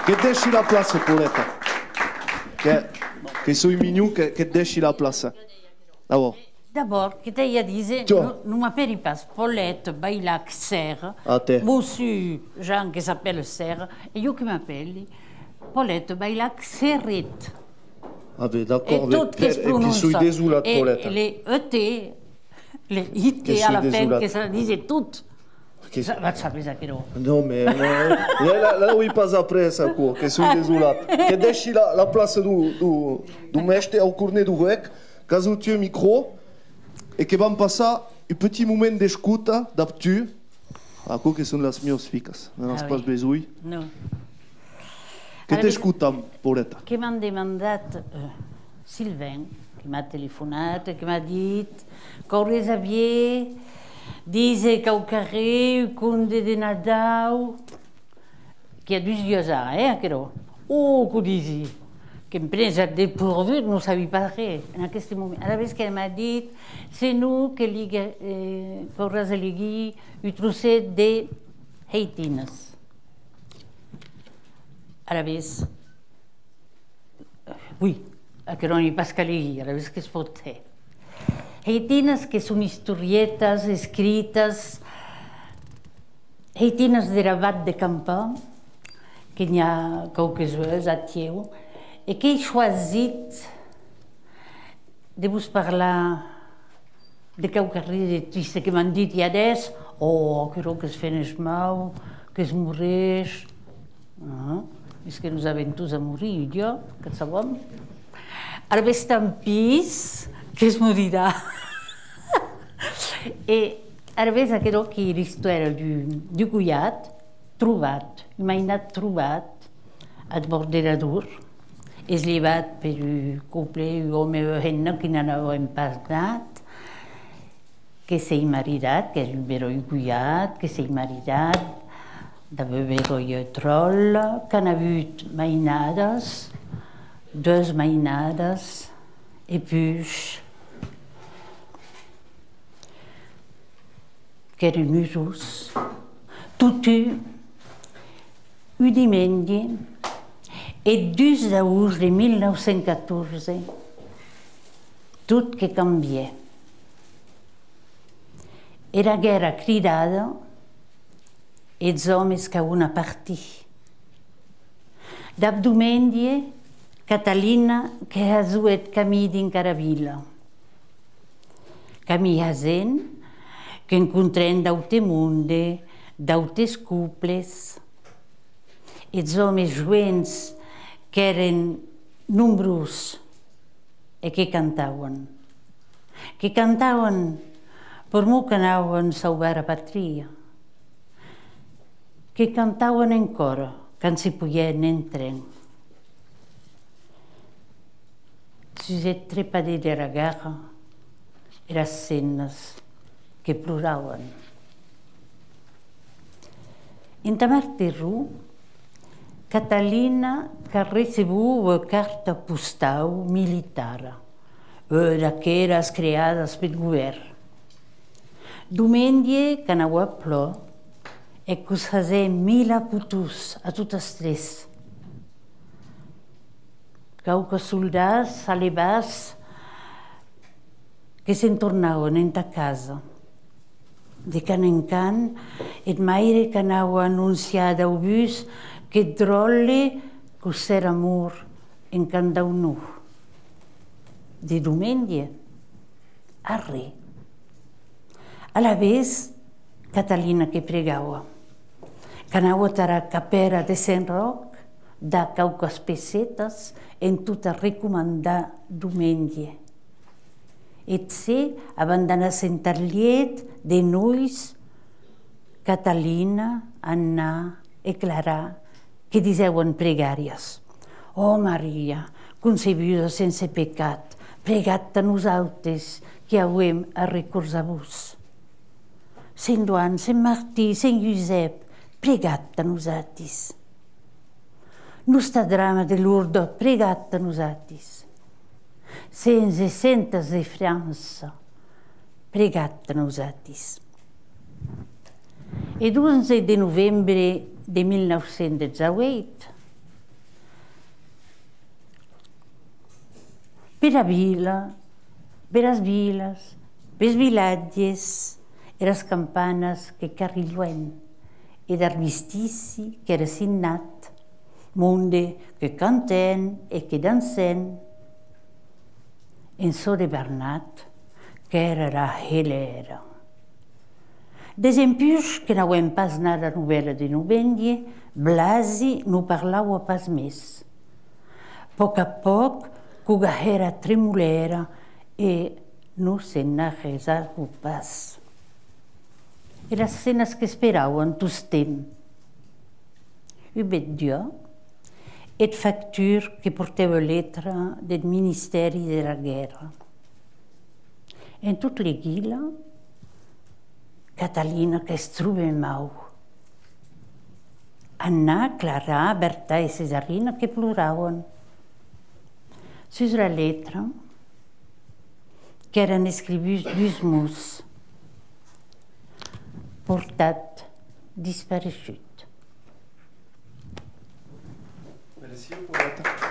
Che desci la place, Pauletta. Che sono mignon, che desci la place. D'abord. D'abord, que t'as dit, nous m'appelle pas Paulette, Bailac, Serre. Monsieur Jean qui s'appelle Serre, et yo qui m'appelle Paulette, Bailac, Serrette. Ah ben d'accord, et puis sono désolate, Paulette. Et les ET, les IT à la fin, que ça disait toutes. Va sapere che no. No, là oui pas après ça quoi, que sono désolate. Que desci la place du mestre au cornet du vec, caso tu micro. Et que vam passar un petit moment d'escuta d'aptu a quoi que són les meves fiques. No has pas besoin. No. Que t'escutam, Pauletta? Que m'han demandat Sylvain, qui m'a telefonat, que m'a dit que Xavier disait qu'au carré, un conte de Nadal, qui a 2 ans, aquello. Oh, que disait. Que me prenait dépourvu, ne savait pas rien en aquest moment. A la vez qu'elle m'a dit, c'est nous que corres a llegir un trosset de Haitines. A la vez, oui, que no n'hi pas que llegir, a la vez que es pot fer. Haitines que són historietes escrites, Haitines de Rabat de Campa, que n'hi ha quelques-unes a Thieu, et que he choisit de vos parlar de quelque chose de triste que m'han dit i adés, oh, que es fent es mau, que es moreix. És que nos avem tous a morir, jo, que et sabem. Ara ves tan pis que es morirà. I ara ves aquello que l'història du Guyat, trobat, m'ha anat trobat al Borderadur. És llevat per un couple, un home i una dona que n'anàvem parlat, que s'ha maridat, que és un veró Guyat, que s'ha maridat, d'haver veró i troll, que han hagut mainades, 2 mainades, et puis que eren usos. Tot un diumenge, et 2 d'agost de 1914, tot que canviè. Era guerra cridada, els homes que una partir. D'ab diumenge, Catalina que ha duet camí d'encara vila. Camí hasent, que encontrem d'aute monde, d'autes couples. Els homes joents que eren nombrosos e que cantaven. Que cantaven per mo que anaven a salvar la patria. Que cantaven encara, quan si podien entrar. Sujet trepader de la guerra, les escenes que ploraven. En Tamarterru, Catalina que recebut una carta postal militar, d'aquelles creades pel govern. Diumenge, que anava a plor, e que us feia 1000 putus a totes 3. Qualques soldats alevats que se'n tornaven en ta casa. De can en can, et maire que anava a anunciar del bus que drolle que s'era mort en can d'Aunú. De diumenge, a re. A la vez, Catalina que pregava, que anava a la capera de Sant Roc, da qualques pessetes en tot a recomandar diumenge. Et se, abans d'anar a Sant Arliet, de nois, Catalina, Anna e Clara, que diseuen pregàries. Oh, Maria, concebuda sense pecat, pregat a nosaltres que hauem a recordar-vos. Sant Joan, Sant Martí, Sant Josep, pregat a nosaltres. Nostre drama de Lourdes, pregat a nosaltres. Sense centes de França, pregat a nosaltres. E l'11 de novembre de 1918, per la vila, per las vilas, per les vilatges, e las campanas que carriluen, e d'arbistici que era signat, monde que canten e que dansen. En so de Bernat, que era la helera. Des empius que n'auem pas nada novela de novendie, Blasi no parlava pas més. Poc a poc, cuga era tremolera e no se n'arresava pas. E las cenas que esperaven tos temps. Ubet dia, et facture que portava letra del Ministeri de la Guerra. En tot l'eguila, Catalina que es troba mau. Anna, Clara, Berta e Cesarina que ploraven. Sus la letra, que eren escrivus dus mots, portat, disparegut. Merci, poeta.